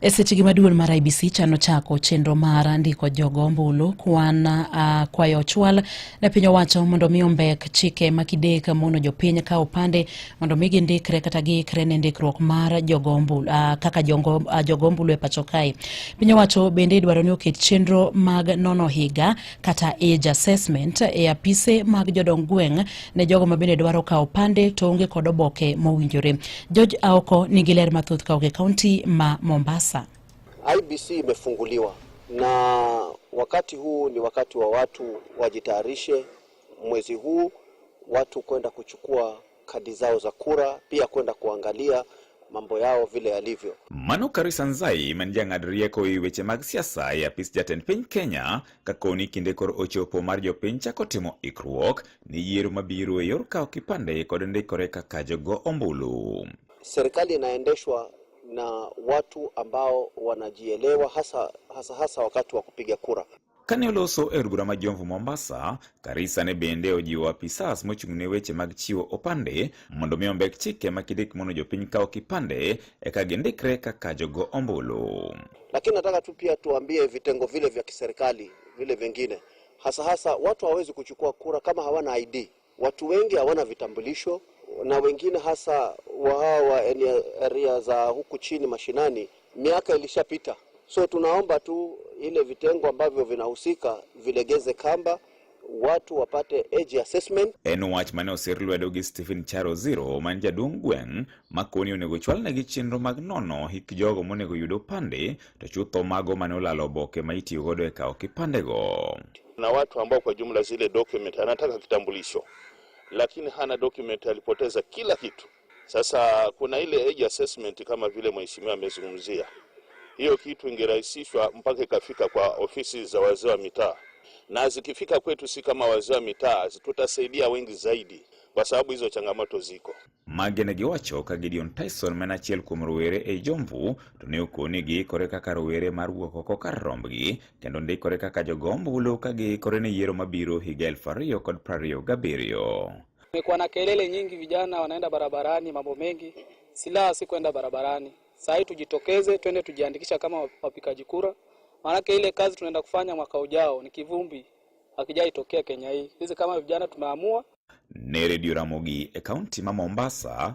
Seche maduong' mar IEBC chano chako chenro mar ndiko jogo ombulu kwan kwayo ochwal ne piny owacho mondo mi ombek chike makidek mono jopiny ka opande mondo mi gindikre kata giikre ne ndikruok mar jogo ombulu kaka jogo ombulu e pacho kae. Piny owacho bende dwaro ni oket chenro mag nono higa kata age assessment e apise mag jodong gweng' ne jogo ma bende dwaro ka opande to onge kod oboke mowinjore. George Aoko nigi ler mathoth kauke kaunti ma Mombasa. IEBC imefunguliwa na wakati huu ni wakati wa watu wajitayarishe. Mwezi huu watu kwenda kuchukua kadi zao za kura, pia kwenda kuangalia mambo yao vile yalivyo. Mano Karisa Nzai manjang'ad rieko e weche mag siasa e apis jatend piny Kenya kakoni kinde kor ochopo mar jopiny chako timo ikruok ni yiero mabiro e yor kawo kipande kod ndikore kaka jogo ombulu. Serikali inaendeshwa na watu ambao wanajielewa hasa wakati wa kupiga kura. Kane oloso e Bura Majomvu Mombasa, Karisa ne bende ojiwo apisas mochung'ne weche mag chiwo opande mondo mi ombek chike makidek mono jopiny kawo kipande eka gindikre kaka jogo ombulu. Lakini nataka tu pia tuambie vitengo vile vya kiserikali vile vingine, hasa watu hawezi kuchukua kura kama hawana ID. Watu wengi hawana vitambulisho na wengine hasa wa area za huku chini mashinani miaka ilishapita. So tunaomba tu ile vitengo ambavyo vinahusika vilegeze kamba, watu wapate age assessment. En wach mane osir lwedo gi Stephen Charo Zero man jaduong' gweng' makoni onego chwal negi chenro mag nono hik jogo monego yudo pande to chutho mago mane olalo oboke ma itiyo godo e kawo kipandego. Na watu ambao kwa jumla zile document anataka kitambulisho lakini hana document, alipoteza kila kitu. Sasa kuna ile age assessment kama vile mheshimiwa amezungumzia. Hiyo kitu ingerahisishwa mpaka ikafika kwa ofisi za wazee wa mitaa. Na zikifika kwetu si kama wazee wa mitaa, tutasaidia wengi zaidi kwa sababu hizo changamoto ziko. Magene giwacho ka Gideon Tyson mena achiel kuom rowere e Jomvu to ne okoni gi kore kaka rowere mar wuok oko kar rombgi kendo ndikore kaka jogo ombulu ka giikore ne yiero mabiro higa 2027. Kumekuwa na kelele nyingi, vijana wanaenda barabarani, mambo mengi, silaha si kwenda barabarani. Sasa tujitokeze, twende tujiandikisha kama wapikaji kura. Maana ile kazi tunaenda kufanya mwaka ujao ni kivumbi, hakijaitokea Kenya hii. Sisi kama vijana tumeamua. Ne Radio Ramogi e kaunti ma Mombasa,